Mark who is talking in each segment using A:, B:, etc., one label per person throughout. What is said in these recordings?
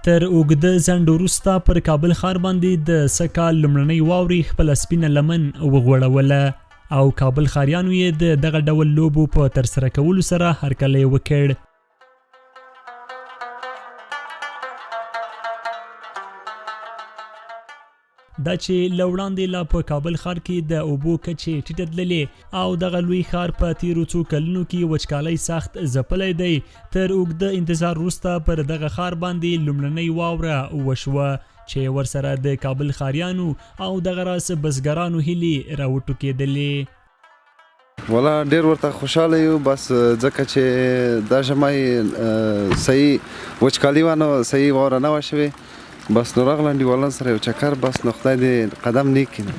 A: تر اوږده ځنډ وروسته پر کابل ښار باندې د سږ لومړنۍ واورې خپله سپینه لمن وغوړوله او کابل ښاریانو یې د دغه ډول لوبو په ترسره کولو سره هرکلی وکړ. دا چې له وړاندې لا په کابل ښار کې د اوبو کچې ټیټه تللې او دغه لوی ښار په تیرو څو کلونو کې وچکالۍ سخت ځپلی دی، تر اوږده انتظار وروسته پر دغه ښار باندې لومړنۍ واوره وشوه چې ورسره د کابل ښاریانو او دغه راس بزګرانو هیلې راوټوکېدلې.
B: والا ډېر ورته خوشحاله یو، بس ځکه چې دا ژمی صحیح وچکالي وه، نو صحیح واوره نه وه شوې، بس نو راغلم دیوالان سره یو چکر، بس نو خدای دې قدم نیک کړي.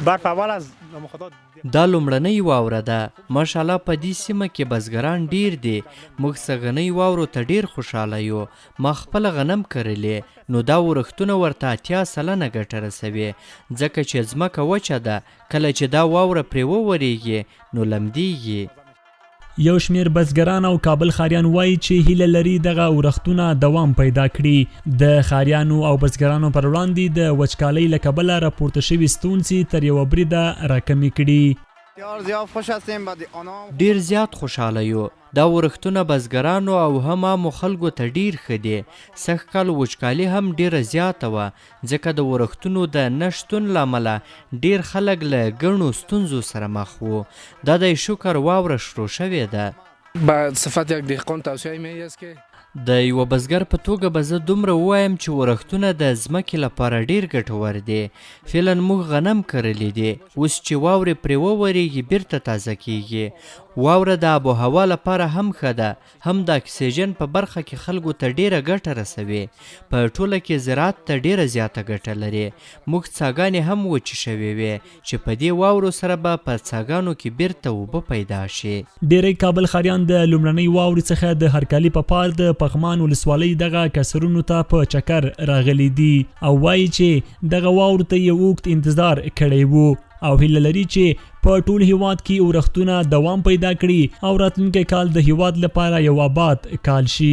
C: دا لومړنۍ واوره ده. ماشاءالله په دې سیمه کې بزګران ډیر دي. موږ سږنۍ واورو ته ډیر خوشحاله یو. ما خپل غنم کرلې، نو دا ورښتونه ورته 80 سلنه ګټه رسوي، ځکه چې ځمکه وچه ده. کله چې دا واوره پرې وورېږي نو لمدېږي.
A: یو شمیر بزګران او کابل ښاریان وایي چې هیله لري دغه ورښتونه دوام پیدا کړي. د ښاریانو او بزګرانو پر وړاندې د وچکالۍ له کبله راپورته شوي ستونزې تر یوه بریده راکمې کړي.
C: ډیر زیات خوشحاله یو. دا ورښتونه بزګرانو او هم عامو خلکو ته ډیر ښه دي. سږ کال وچکالي هم ډیره زیاته وه، ځکه د ورښتونو د نه شتون له امله ډیر خلک له ګڼو ستونزو سره مخ وو. دا د شکر واوره شروع شوې ده. د یوه بزګر په توګه به زه دومره ووایم چې ورښتونه د ځمکې لپاره ډیر ګټور دي. فعلا موږ غنم کرلی دي، اوس چې واورې پرې وورېږي بیرته تازه کیږي. واوره د آب و هوا لپاره هم ښه ده، هم د اکسیجن په برخه کې خلکو ته ډیره ګټه رسوي. په ټوله کې زراعت ته ډیره زیاته ګټه لري. موږ څاګانې هم وچې شوې وې چې په دې واورو سره به په څاګانو کې بیرته اوبه پیدا شي.
A: ډیری کابل ښاریان د لومړنۍ واورې څخه د هرکلي په پار د پغمان ولسوالۍ دغه کسرونو ته په چکر راغلي دي او وایي چې دغه واورو ته یې اوږد انتظار کړی وو او هیله لري چې په ټول هیواد کې ورښتونه دوام پیدا کړي او راتلونکی کال د هیواد لپاره یو آباد کال شي.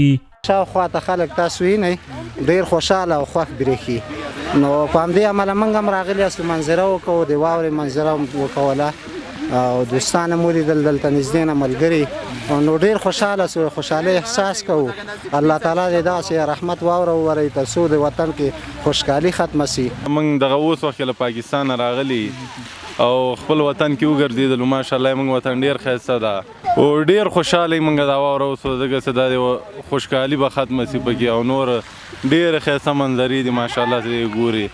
D: شاوخوا ته خلک تاسو وینئ ډېر خوشحاله او خوښ برېښي، نو په همدې امله موږ هم راغلي یاستو، منظره وکړو، د واورې منظره وکوله او دوستان مو لیدل دلته نږدې نه ملګري، نو ډېر خوشحاله سو، خوشحالۍ احساس کوو. الله تعالی دې داسې رحمت واوره وورئ تر څو د وطن کې خوشحالي ختمه سي.
E: موږ دغه اوس وخت کې له پاکستانه راغلي او خپل وطن کې وګرځېدلو. ماشاءالله موږ وطن ډېر ښایسته ده او ډېر خوشحاله موږ دا واوره اوس ځکه چې دا خوشحالي به ختمه سي پکې او نور ډېرې ښایسته منظرې دي ماشاءالله چې ګوري.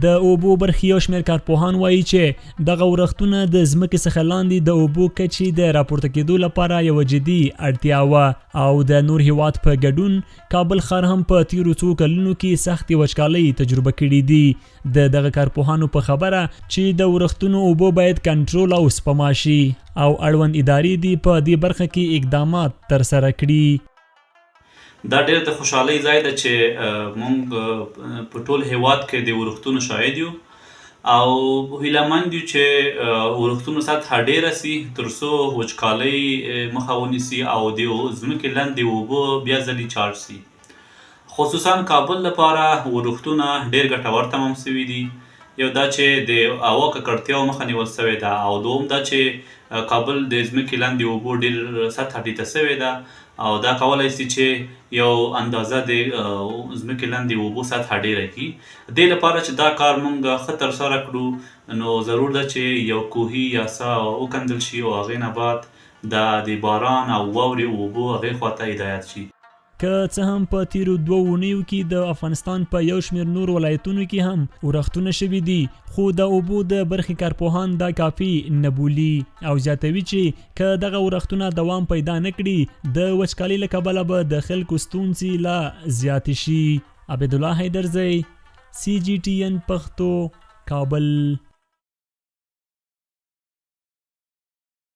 A: د اوبو برخې یو شمېر کارپوهان وایي چې دغه ورښتونه د ځمکې څخه لاندې د اوبو کچې د راپورته کېدو لپاره یوه جدي اړتیا وه او د نور هیواد په ګډون کابل ښار هم په تیرو څو کلونو کې سختې وچکالۍ تجربه کړي دي. د دغه کارپوهانو په خبره چې د ورښتونو اوبو باید کنټرول او سپما شي او اړوند ادارې دي په دې برخه کې اقدامات ترسره کړي.
F: دا ډېر د خوشحالۍ ځای ده چې موږ په ټول هیواد کې د ورښتونو شاهد یو او هیلهمند یو چې ورښتونو سطحه ډېره سي تر څو وچکالۍ مخه ونیسي او د ځمکې لاندې اوبه بیا ځلې چارج سي. خصوصا کابل لپاره ورښتونه ډېر ګټور تمام سوي دي. یو دا چې د هوا ککړتیاو مخه نیول سوې ده او دوم دا چې کابل د ځمکې لاندې اوبو ډېر سطحه ټیټه سوې ده او دا کولی سي چې یو اندازه د ځمکې لاندې اوبو سطحه ډېره کړي. دې لپاره چې دا کار موږ ښه ترسره کړو نو ضرور ده چې یو کوهي یا څاه وکندل شي او هغې نه بعد د باران او واورې اوبو هغې خواته هدایت شي.
A: که څه هم په تیرو 2 اونیو کې د افغانستان په یو شمېر نور ولایتونو کې هم ورښتونه شوي دي، خو د اوبو د برخې کارپوهان دا کافي نه بولي او زیاتوي چې که دغه ورښتونه دوام پیدا نه کړي د وچکالۍ له کبله به د خلکو ستونزې لا زیاتې شي. عبدالله حیدرزی، CGTN پښتو، کابل.